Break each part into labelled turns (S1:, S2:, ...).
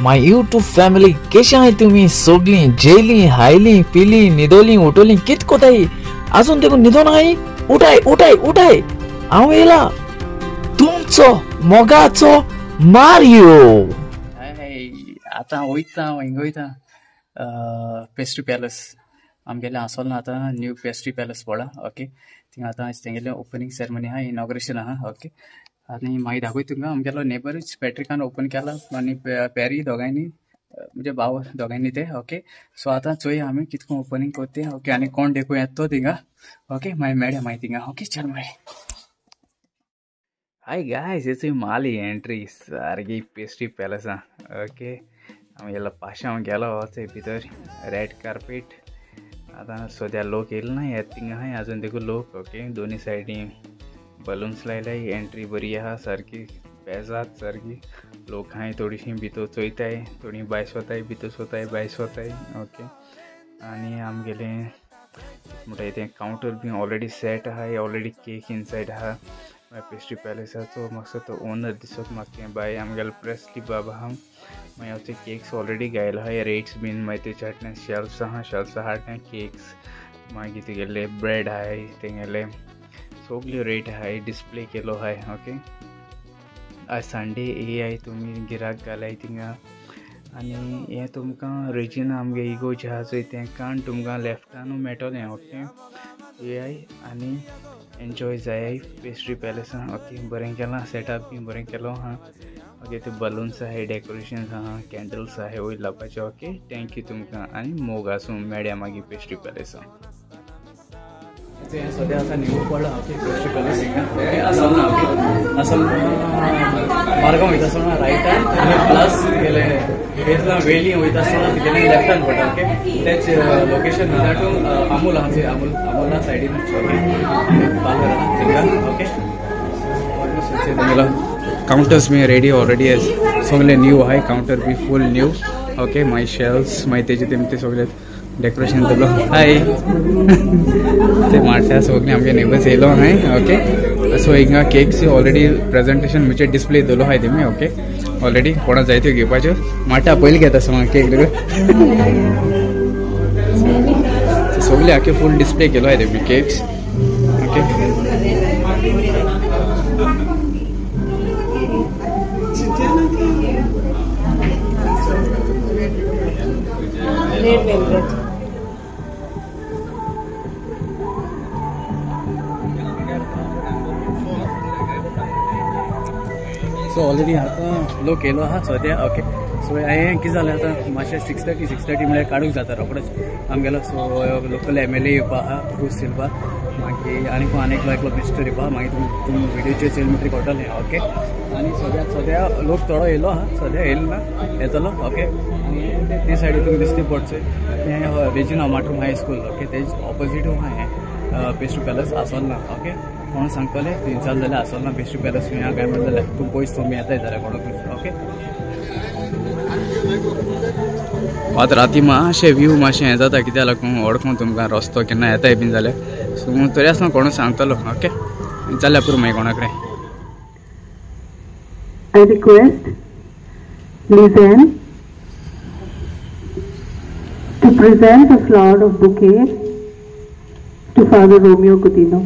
S1: माय YouTube family कशी आहे तुम्ही सगळी जेली हायली पिली निदोली उठोली कित कोताई अजून देखो निदो नाही उठाय उठाय उठाय हांव येला तुमचो मोगाचो मारियो
S2: आता वयता हिंग वयता पेस्ट्री पॅलस आमगेले आसोलना आता न्यू पेस्ट्री पॅलस पडा ओके थिंग आता तेंगेले ओपनिंग सेरेमनी आहा इनॉग्रेशन आहा ओके आनी मागीर दाखोय तुमकां आमगेलो नेबरच पॅट्रिकान ओपन केला आनी पॅरी दोगांयनी म्हणजे भाव दोगांयनी ते ओके सो आता चोया आमी कितको ओपनिंग कोत्ते ओके आनी कोण देखून येता तो थिंगा ओके मागीर मेळया मागीर थिंगा ओके चल मागीर हाय गायस इट्स माली एंट्री सारकी पेस्ट्री पॅलस ओके आमगेलो पाशांव गेलो थंय भितर रेड कार्पेट आता सद्या लोक येयले ना येत थिंगा आहाय अजून देखून लोक ओके दोनी सायडीन बलून्स लायलाय एंट्री बरी आहा सारकी पेजात सारकी लोक आहाय थोडीशीं भितर चोयताय थोडी भायर स्वताय भितर स्वताय भायर स्वताय ओके आनी आमगेले म्हणटा तें कावंटर बी ऑलरेडी सेट आहाय ऑलरेडी केक इनसायड आहा पेस्ट्री पॅलेसाचो म्हाका तो ओनर दिसत म्हाका बाय आमगेलो प्रेसली बाबा आहा मागीर ते केक्स ऑलरेडी गायला आहाय रेट्स बीन मागीर तेच्या हाटल्यान शेल्फ्स आहा केक्स मागीर तेगेले ब्रेड आहाय तेगेले सगल्यो रेट आहाय डिस्प्ले केलो आहाय ओके आज संडे येयाय तुमी गिराक घालाय थिंगा आनी हें तुमकां रेजिना आमगे इगो जे आहा चोय तें काण तुमकां लेफ्टानू मेळटलें ओके येयाय आनी एन्जॉय जाय पेस्ट्री पॅलेसां ओके बरें केलां सेटअप बी बरें केलो आहा ओके ते बलून्स आहाय डेकोरेशन्स आहा कॅन्डल्स आहाय वयर लावपाचे ओके थँक्यू तुमकां आनी मोग आसूं मेळया मागीर पेस्ट्री पॅलेसां सद्या आता न्यू पडला ओके पेस्ट्री पॅलेस हिंगा ओके आसोलना ओके आसोलना मार्गांव वयता आसतना रायटान आनी प्लस गेले वेतला वेली वयता आसतना गेले लेफ्टान पडटा ओके तेच लोकेशन विजाटून अमूल आहा थंय अमूला सायडीन ओके पार्लर आहा थिंगा ओके तुमगेलो काउंटर्स बी रेडी ऑलरेडी आसा सगळे न्यू आहाय counter be full new okay मागीर शेल्फ्स मागीर तेजे तेमचे सगळे डेकोरेशन केलो हाय ते मारता सगळे आमगे नेबर्स येयलो हाय ओके सो हिंगा केक्स ऑलरेडी प्रेजेंटेशन म्हणजे डिस्प्ले दवरलो हाय तेमी ओके ऑलरेडी कोणा जाय त्यो घेवपाच्यो माटा पयलीं घेता सो केक सगळे आखे फूल डिस्प्ले केलो हाय तेमी केक्स ओके सो ऑलरेडी आता लोक येयलो आहा सद्या ओके सो हांवें कितें जालें आतां मातशें 6:30 म्हळ्यार काडूंक जाता रोखडोच आमगेलो सो लोकल MLA येवपा आहा ब्रूस सिल्वा मागीर आनी एकलो मिनिस्टर येवपा मागीर तुमी व्हिडिओचेर सेलिब्रेटी करतलें ओके आनी सद्या लोक थोडो येयलो आहा सद्या येयलो ना येतलो ओके आनी ते सायडीन तुमकां दिसती पडचें तें रेजिना माट्रूम हाय स्कूल ओके तेज ऑपोजीट हाय पेस्ट्री पॅलस आसोलना ओके कोण सांगतले थंयचार जाल्यार आसोलना पेस्ट्री पॅलस खंय काय म्हणलें जाल्यार तूं पयस तुमी येताय जाल्यार कोणाक ओके आतां राती मातशें व्यू मातशें हें जाता कित्याक लागून ओळखूंक तुमकां रस्तो केन्ना येताय बीन जाल्यार सो तरी आसतना कोण सांगतलो ओके जाल्यार पुरो मागीर कोणा कडेन
S3: I request Lizanne to present a flower of bouquet to Father Romeo Coutinho.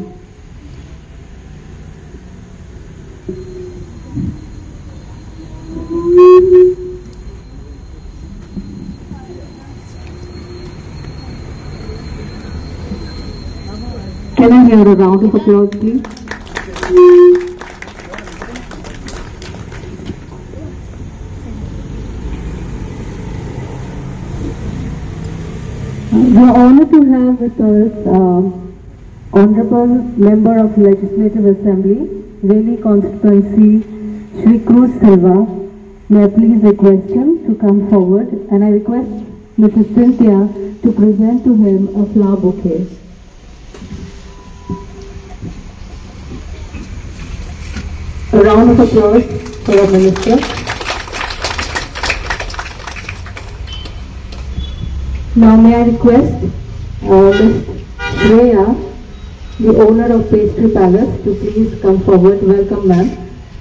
S3: Can I hear a round of applause, please? We are honored to have with us Honorable Member of Legislative Assembly, Raleigh Constituency, Shri Cruz Silva. May I please request him to come forward, and I request Mrs. Cynthia to present to him a flower bouquet. A round of applause for our Minister. Now may I request Ms. Shreya, the owner of Pastry Palace, to please come forward. Welcome, ma'am.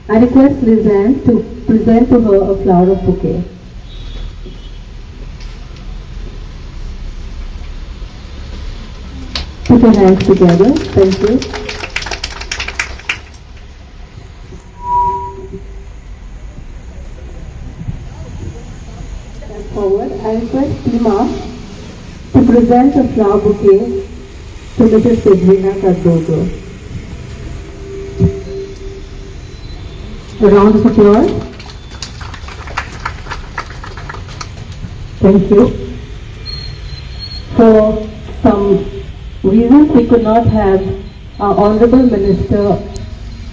S3: I request Lizanne to present to her a flower of bouquet. Put your hands together. Thank you. Step forward. I request Tima to present a flower bouquet to Mrs. Sabrina Cardozo. A round of applause. Thank you. For some reasons, we could not have our Honorable Minister,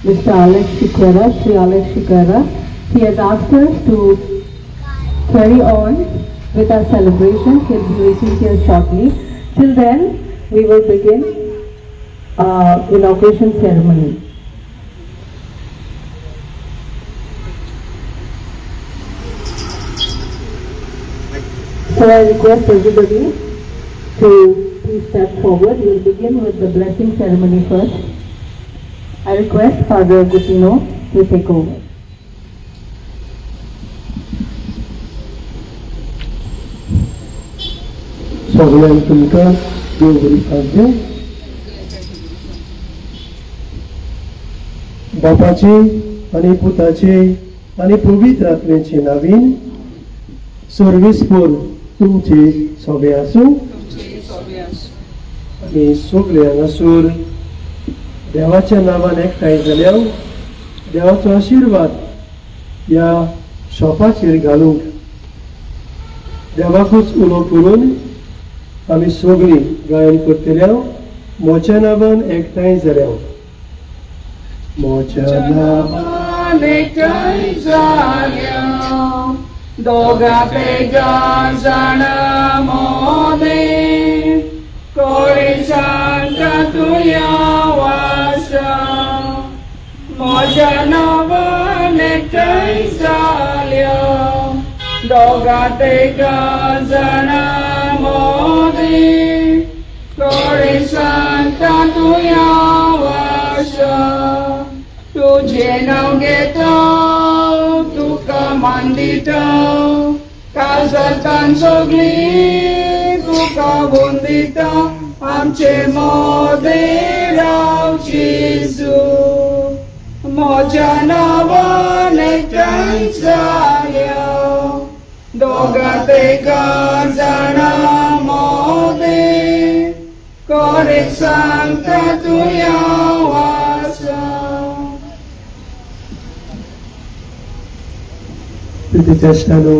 S3: Mr. Alex Shikara, Sri Alex Shikara. He has asked us to carry on with our celebration. He'll be reaching here shortly. Till then, we will begin our inauguration ceremony. So I request everybody to please step forward. We will begin with the blessing ceremony first. I request Father Agustino to take over.
S4: सगळ्यांक तुमकां देव बरी सांगचे. बापाचे आनी पुताचे आनी पवित्र आत्म्याचे नावीन सर्वेस्पर तुमचे सगळे आसूं आनी सगळे हांगासर देवाच्या नांवान एकठांय जाल्यार देवाचो आशिर्वाद ह्या शॉपाचेर घालूंक देवाकूच उलो करून आमी सगळीं गायन करतल्या. मोच्या नांवान एकठांय जाल्या. मोच्या नांवान एकठांय जाल्या दोगा पेगा जाण मोदे कोरी सांगा तुया वासा. मोच्या नांवान एकठांय जाल्या दोगा पेगा जाण मोदे कोरी सांगा तुया वासा. तुझे नाव घेतो तुका मांदितो काजतान सगळी तुका वंदितो आमचे मोदे राव जेजू. मोच्या नांवान एकठांय जाल्या दोगा तिगा जाणा मोदे कोरेक सांगता तुया वासा. प्रितीचेष्टानो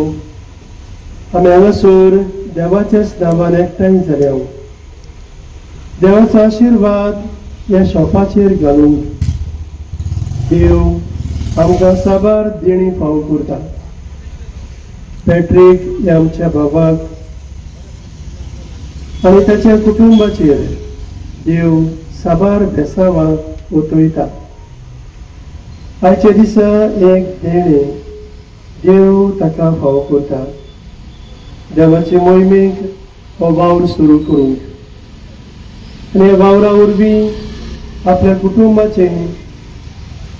S4: आमी हांगासर देवाच्याच नांवान एकठांय जाल्या. देवाचो आशिर्वाद ह्या शॉपाचेर घालूंक देव आमकां साबार देणी फावो करता. पॅट्रीक ह्या आमच्या भावाक आनी ताच्या कुटुंबाचेर देव साबार भेसावां ओतयता. आयच्या दिसा एक देणें देव ताका फावो करता. देवाचे मोहिमेक हो वावर सुरू करूंक आनी ह्या वावरा वरवीं आपल्या कुटुंबाचे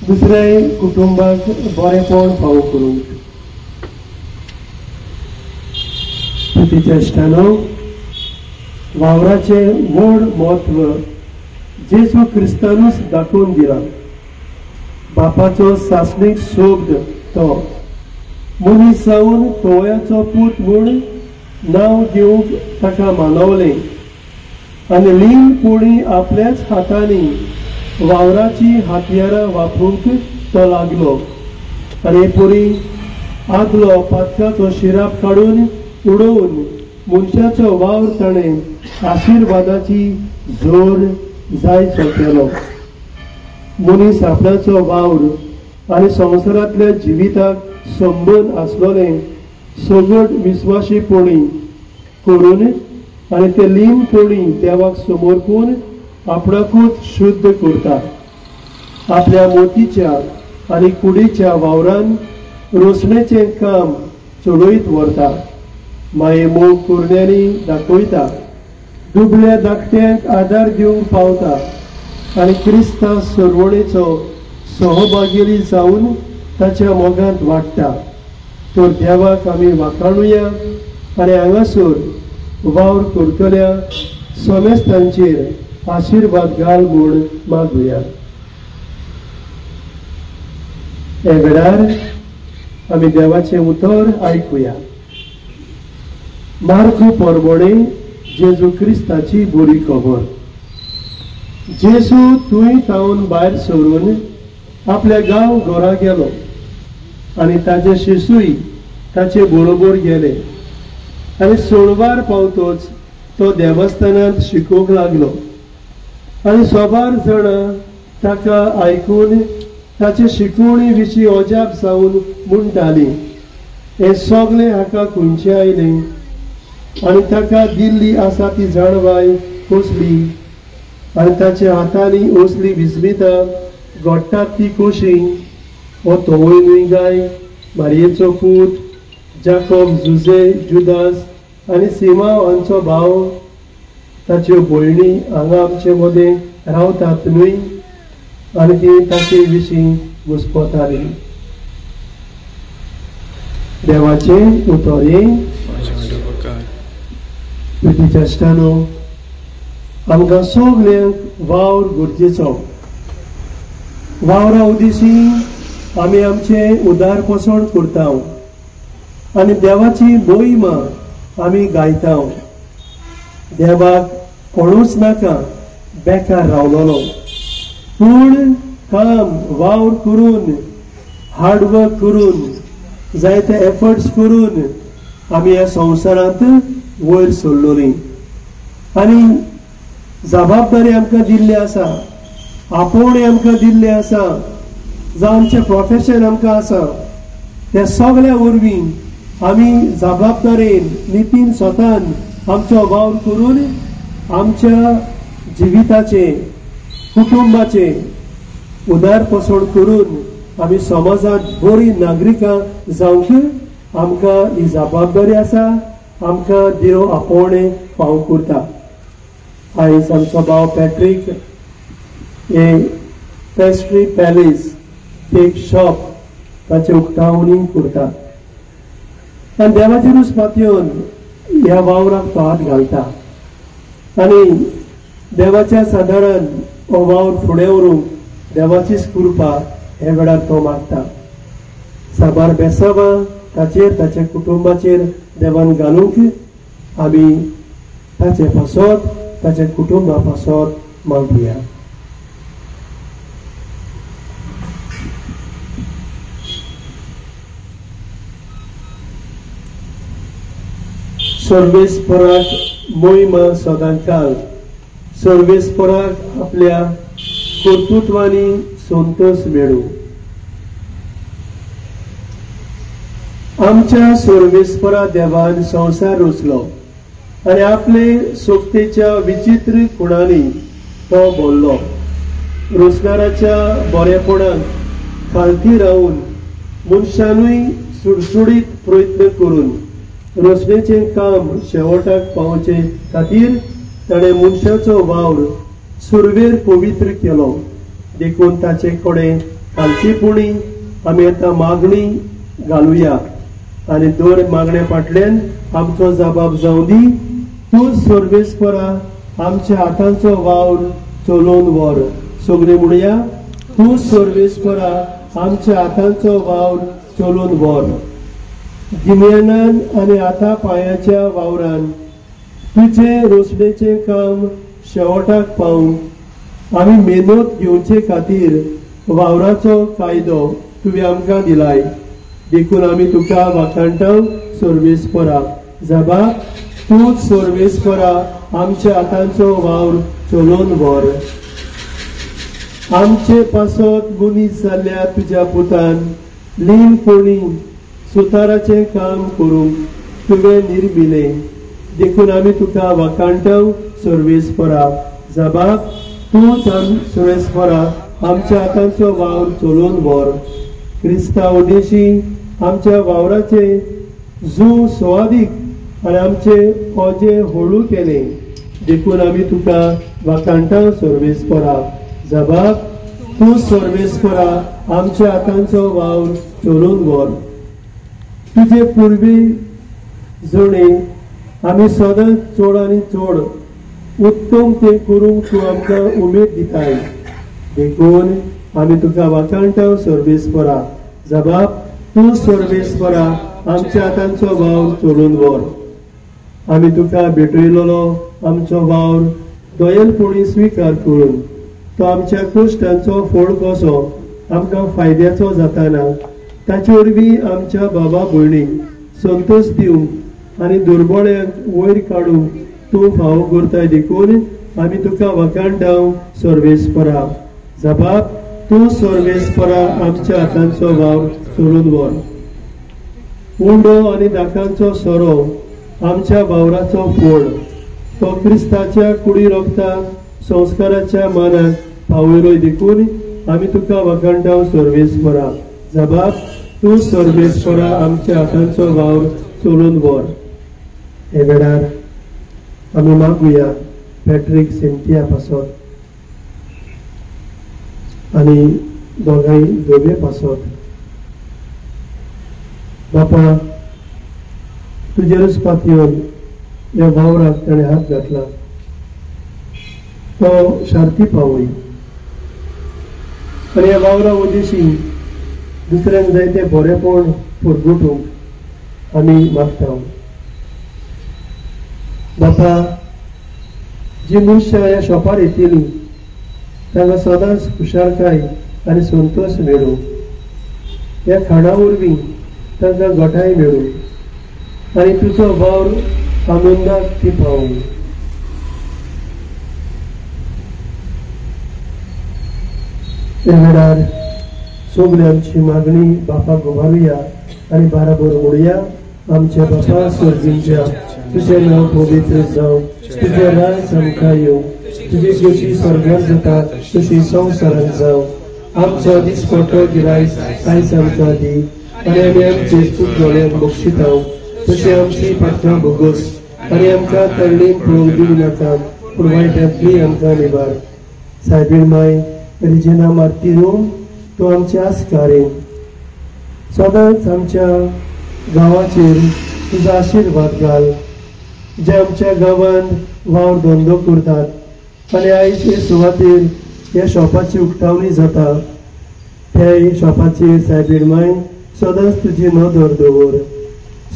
S4: दुसऱ्या कुटुंबाक बरेपण फावो करूंक. प्रितीचेष्टानो वावराचे व्हड म्हत्व जेजू क्रिस्तानूच दाखोवन दिला. बापाचो सासणीक शब्द तो मनीस जावन तोयाचो पूत म्हूण नांव दिवंक ताका मानवलें आनी लीनपणी आपल्याच हातांनी वावराची हातयारां वापरूंक तो लागलो. आनी परी आदलो पातकाचो शिराप काडून उडोवन मनशाचो वावर ताणें आशिर्वादाची जोर जायचो केलो. मनीस आपणाचो वावर आनी संवसारांतल्या जिविताक संबंद आसलोलें सगळ विस्वाशीपणी करून आनी ते लीनपणी देवाक समर्पून आपणाकूच शुद्ध करता. आपल्या मोतीच्या आनी कुडीच्या वावरान रोसणेचें काम चलयत व्हरता. माये मोग कुरण्यांनी दाखयता. दुबळ्या धाकट्यांक आदार दिवंक पावता आनी क्रिस्तांव सरवणेचो सहभागी जावन ताच्या मोगांत वाडटा. तर देवाक आमी वाखाणुया आनी हांगासर वावर करतल्या सोमेस्तांचेर आशीर्वाद घाल म्हूण मागुया. हे वेळार आमी देवाचें उतर आयकुया. मार्क परमणे जेजू क्रिस्ताची बरी खबर. जेजू थंय तावन भायर सरून आपल्या गांव घरा गेलो आनी ताचे शिशूय ताचे बरोबर गेले. आनी सोळवार पावतोच तो देवस्थानांत शिकोवंक लागलो आनी सोबार जाणां ताका आयकून ताचे शिकवणी विशीं अजाप जावन म्हणटालीं, हे सगळें हाका खंयचे आयलें आनी ताका दिल्ली आसा ती जाणवाय कसली आनी ताच्या हातांनी असली विस्मितां घडटात ती कशी. हो तोवय न्हय गाय, मारयेचो पूत, जाकोब, जुजे, जुदास आनी सिमाव हांचो भाव, ताच्यो भयणी हांगा आमचे मदें रावतात न्हय. आनी ती ताचे विशीं घुस्पताली. देवाचें उतर. चेश्टानो आमकां सगल्यांक वावर गरजेचो. वावरा उद्देशी आमी आमचें उदार पोसण करता आनी देवाची मोहिमा आमी गायता. देवाक कोणूच नाका बेकार रावलोलो, पूण काम वावर करून हार्डवर्क करून जायते एफर्ट्स करून आमी ह्या संवसारांत वयर सरलोलीं. आनी जबाबदारी आमकां दिल्ली आसा, आपोवणें आमकां दिल्लें आसा, जावं आमचें प्रोफेशन आमकां आसा, त्या सगळ्या वरवीं आमी जबाबदारेन नितीन स्वतान आमचो वावर करून आमच्या जिविताचे कुटुंबाचे उदार पोसण करून आमी समाजांत बरी नागरिकां जावंक आमकां ही जबाबदारी आसा. आमकां देव आपोवणें फावो करता. आयज आमचो भाव पॅट्रीक हे पेस्ट्री पॅलेस केक शॉप ताचे उक्तावणी करता आनी देवाचेरूच पातयेवन ह्या वावराक तो हात घालता आनी देवाच्या सादारान हो वावर फुडें व्हरूंक देवाचीच कृपा हे वेळार तो मागता. साबार बेसावां ताचेर ताच्या कुटुंबाचेर देवान घालूंक आमी ताचे पासत ताच्या कुटुंबा पासत मागुया. सर्वेस्पराक मोहिमा सदांकाल. सर्वेस्पराक आपल्या कर्तृत्वानी संतोष मेळू. आमच्या सर्वेस्परा देवान संवसार रचलो आनी आपले सोबतेच्या विचित्र खुणांनी तो भरलो. रचणाराच्या बरेपणान खालती रावन मनशानूय सुडसुडीत प्रयत्न करून रचनेचें काम शेवटाक पावचे खातीर ताणें मनशाचो वावर सुरवेर पवित्र केलो. देखून ताचे कडेन खालचीपणी आमी आतां मागणी घालुया आनी दर मागणे फाटल्यान आमचो जबाब जावं दी. तूं सर्वेस्परा आमच्या हातांचो वावर चलोवन व्हर. सगळीं म्हणुया, तूं सर्वेस्परा आमच्या हातांचो वावर चलोवन व्हर. गिन्यानान आनी हाता पांयाच्या वावरान तुजें रचनेचें काम शेवटाक पावंक आमी मेहनत घेवचे खातीर वावराचो कायदो तुवें आमकां दिलाय. देखून आमी तुका वाखाणटां सर्वेस्परा. जबाब, तूंच सर्वेस्परा आमच्या हातांचो वावर चलोवन व्हर. आमचे पासत मनीस जाल्ल्या तुज्या पुतान लीनपणी सुताराचें काम करूंक तुवें निर्मिलें. देखून आमी तुका वाखाणटां सर्वेस्परा. जबाब, तूंच सर्वेस्परा आमच्या हातांचो वावर चलोवन व्हर. क्रिस्ता उद्देशी आमच्या वावराचे जू सुवादीक आनी आमचे ओजे हळू केले. देखून आमी तुका वाखाणटां सर्वेस्परा. जबाब, तूं सर्वेस्परा आमच्या हातांचो वावर चलोवन व्हर. तुजे पुर्वी जणे आमी सदांच चड आनी चड उत्तम ते करूंक तूं आमकां उमेद दिताय देखून आमी तुका वाखाणटाव सर्वेस्परा जबाब तूं सर्वेस्परा आमच्या हातांचो वावर चलोवन व्हर आमी तुका भेटयलोलो आमचो वावर दोयलपणी स्विकार करून तो आमच्या कश्टांचो फळ कसो आमकां फायद्याचो जाताना ताचे वरवीं आमच्या बाबा भयणीक संतोश दिवंक आनी दुर्बळ्यांक वयर काडूंक तूं फावो करताय देखून आमी तुका वखाणटाव सर्वेस्परा जबाब तूं सर्वेस्परा आमच्या हातांचो वावर चलोवन व्हर उंडो आनी दाखांचो सोरो आमच्या वावराचो फळ तो क्रिस्ताच्या कुडी रोगताक संस्काराच्या मानाक पावयलोय देखून आमी तुका वखाणटाव सर्वेस्परा जबाब तूं सर्वेस्परा आमच्या हातांचो वावर चलोवन व्हर हे वेळार आमी मागुया पॅट्रिक सेंटिया पासत आनी दोगांय दोबे पासत बापा तुजेरूच पातयेवन ह्या वावराक ताणें हात घातला तो शांती पावय आनी ह्या वावरा उद्देशी दुसऱ्यांक जायते बरेपण परगटूंक आमी मागता बापा जी मनशां ह्या शॉपार येतलीं तांकां सदांच खुशालकाय आनी संतोश मेळूं ह्या खाणा वरवीं तांकां घटाय मेळूं आनी तुजो वावर आनंदाक ती पावूं त्या वेळार सगळी आमची मागणी बापाक घुमावया आनी बाराबर म्हणुया आमच्या बापा सर्गींच्या तुजें नांव पवित्र जावं तुजें राज आमकां येवं तुजी जशी स्वर्गांत जाता तशी संवसारांत जावं आमचो दिसपट्टो गिरायक आयज आमकां दी आनी आमी आमचे चुकलोल्यांक बक्षितांव तशी आमची पात्रां भोगोस आनी आमकां तळणीक पळोवंक दिवं नाका पूण वायटांतली आमकां निबार सायबीण माय रिजेना मार्तिनो तो आमच्या आस्कारेन सदांच आमच्या गांवाचेर तुजो आशिर्वाद घाल जे आमच्या गांवांत वावर धंदो करतात आनी आयज हे सुवातेर ह्या शॉपाची उक्तावणी जाता त्या शॉपाचेर सायबीण माय सदांच तुजी नदर दवर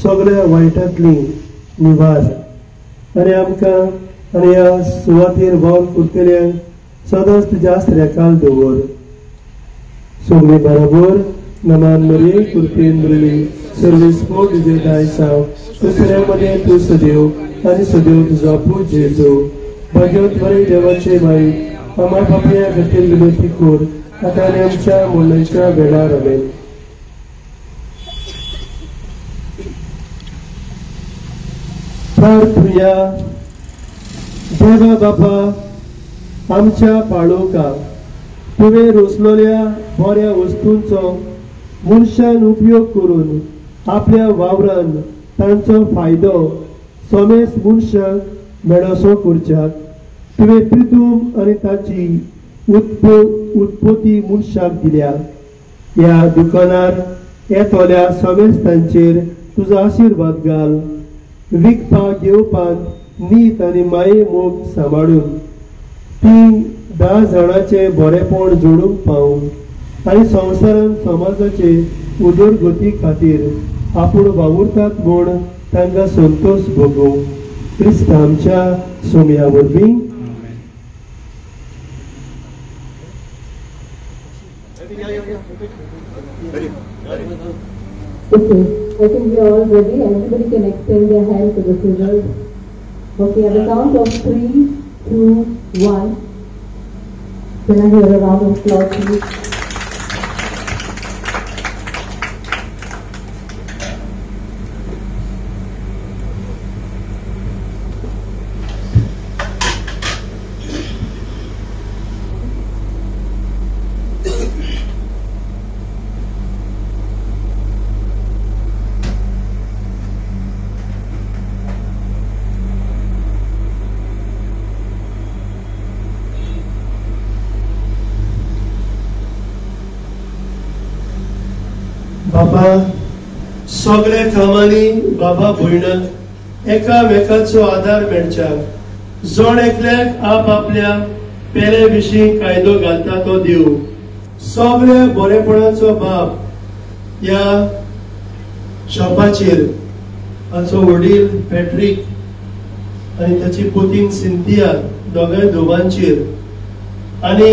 S4: सगळ्या वायटांतली निवार आनी आमकां आनी ह्या सुवातेर वावर करतल्यांक सदांच तुज्या आस्त्र्याकाल दवर सगळीं बरोबर नमान मरे कृपेन बरली सर्वेस्पो तुजे दायसांव दुसऱ्या मदें तूं सदैव आनी सदैव तुजो आपूण जेजू भगवत बरे देवाचे माई आम्हा बापया खातीर विनंती कर आतां आनी आमच्या मरणाच्या वेळार आमेन प्रार्थुया देवा बापा आमच्या पाळोवका तुवें रोसलोल्या बऱ्या वस्तूंचो मनशान उपयोग करून आपल्या वावरान तांचो फायदो समेस मनशाक मेळोसो करच्याक तुवें प्रितूम आनी ताची उत्पत्ती मनशाक दिल्या ह्या दुकानार येतोल्या समेस तांचेर तुजो आशिर्वाद घाल विकपाक घेवपाक नीत आनी माये मोग सांबाळून ती 10 जाणांचे बरेपण जोडूंक पावूं आनी संवसारांत समाजाचे उदरगती खातीर आपूण वावुरतात म्हूण तांकां संतोश भोगूं क्रिस्त आमच्या सोम्या वरवीं
S3: Okay, I think we are all ready. Everybody can extend their hand to the scissors. Okay, at the count of 3, 2, 1. Can I hear a round of applause, please?
S4: बाबा सगळ्या कामांनी बाबा भयणांक एकामेकाचो आदार मेळच्याक जोड एकल्याक आपल्या पेले विशीं कायदो घालता तो देव, सगळ्या बरेपणाचो बाप ह्या शॉपाचेर ताचो वडील पॅट्रिक आनी ताची पोतीन सिंथिया दोगांय दोगांचेर आनी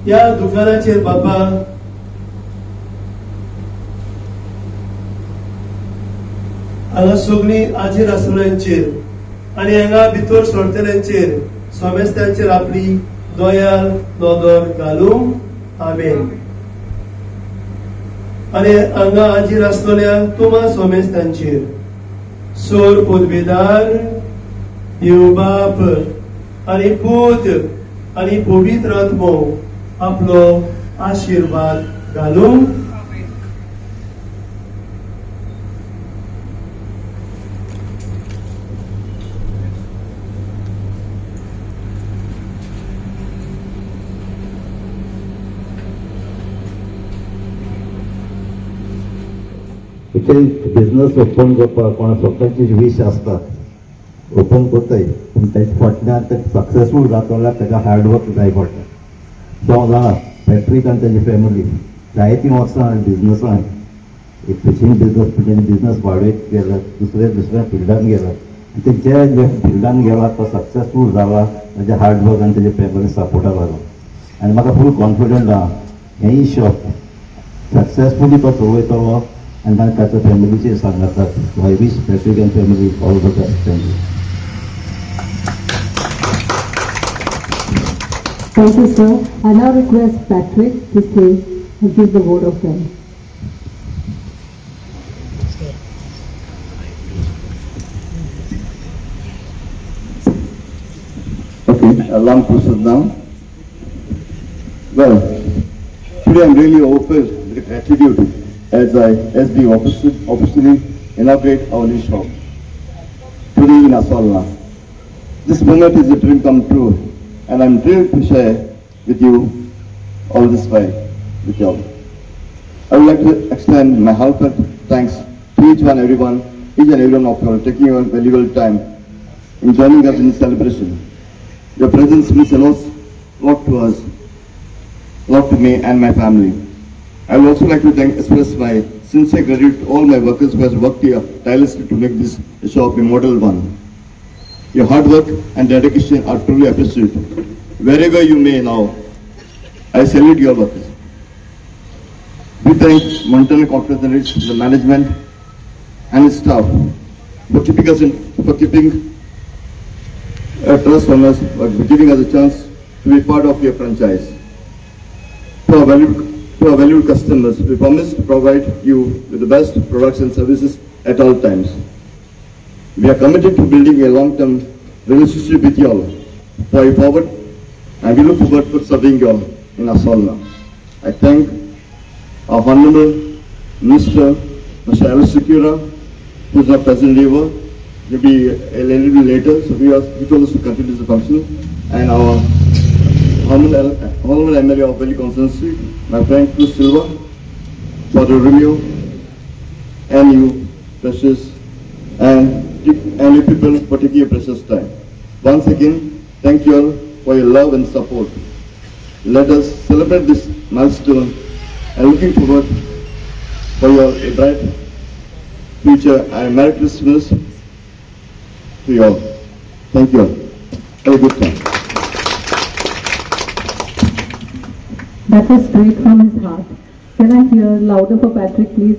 S4: ह्या दुकानाचेर बाबा हांगा सगळी आजीर आसलेल्यांचेर आनी हांगा भितर सरतल्यांचेर सोमेस्त्यांचेर आपली दोयाल नदर घालूंक आमेन. आनी हांगा आजीर आसलेल्या तुमा सोमेस्त्यांचेर सोर पदवेदार देव बाप आनी पूत आनी पवित्र आत्मो आपलो आशीर्वाद घालूंक
S5: बिझनेस ओपन करपाक कोणा स्वताची वीश आसता ओपन करताय पूण तेच्या फाटल्यान ते सक्सेसफूल जाता जाल्यार ताका हार्डवर्क जाय पडटा. सो हांव जाणा पॅट्रीक आनी तेजी फॅमिली जायतीं वर्सां बिझनसान एक फिशींग बिझनस वाडयत गेला, दुसऱ्या फिल्डान गेला आनी ते जे फिल्डान गेला तो सक्सेसफूल जाला तेजे हार्डवर्क आनी तेजे फॅमिली सपोर्टा लागून. आनी म्हाका फूल कॉन्फिडंट आहा हेंय शॉप सक्सेसफुली तो चलयतलो आनी ताणें ताच्या फॅमिलीचेर सांगतात. I wish Patrick end family all the best. Thank you.
S3: Thank you, sir. I now request Patrick to say and give the word of thanks.
S5: Okay, allow me to sit down. Well, today I'm really overfilled with gratitude as we officially inaugurate our new shop today in Asolna. This moment is a dream come true, and I'm thrilled to share with you all this while with you all. I would like to extend my heartfelt thanks to each and everyone of you taking your valuable time in joining us in this celebration. Your presence means a lot to us, a lot to me and my family. I would also like to express my sincere gratitude to all my workers who have worked here tirelessly to make this shop a model one. Your hard work and dedication are truly appreciated. Wherever you may now, I salute your workers. We thank Montana Confederates, the management and its staff for keeping trust on us, for giving us a chance to be part of your franchise. To our valued customers, we promise to provide you with the best products and services at all times. We are committed to building a long-term relationship with you all forward, and we look forward to serving you all in Asolna. I thank our Honorable Mr. Alice Secura, who is not present here. He'll be a little bit later, so he told us to continue the function. And our Honorable MLA of Valley Constituency, my friend Cruz Silva, Father Romeo, and you, precious, and you people for taking your precious time. Once again, thank you all for your love and support. Let us celebrate this milestone and looking forward for your bright future and Merry Christmas to you all. Thank you all. Have a good time.
S3: That was straight from his heart. Can I hear louder for Patrick, please?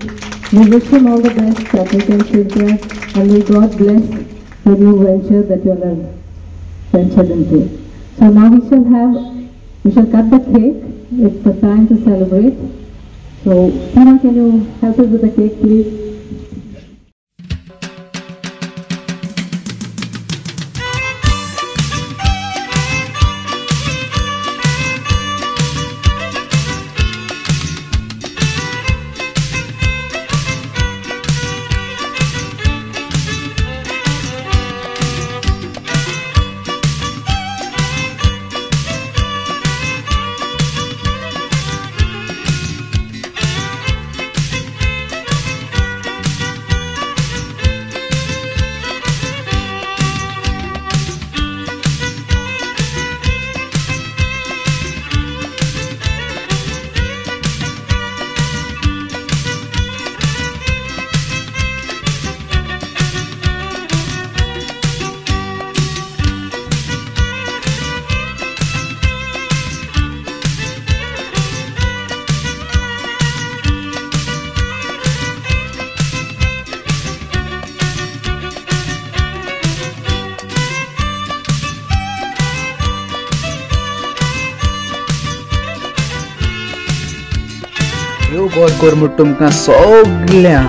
S3: We wish him all the best, Patrick and Cynthia, and may God bless the new venture that you all have ventured into. So now we shall cut the cake. It's the time to celebrate. So, Tina, can you help us with the cake, please?
S2: देव बरो करूं तुमकां सगळ्यां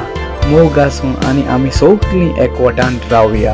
S2: मोग आसूं आनी आमी सगळीं एकवटान रावया.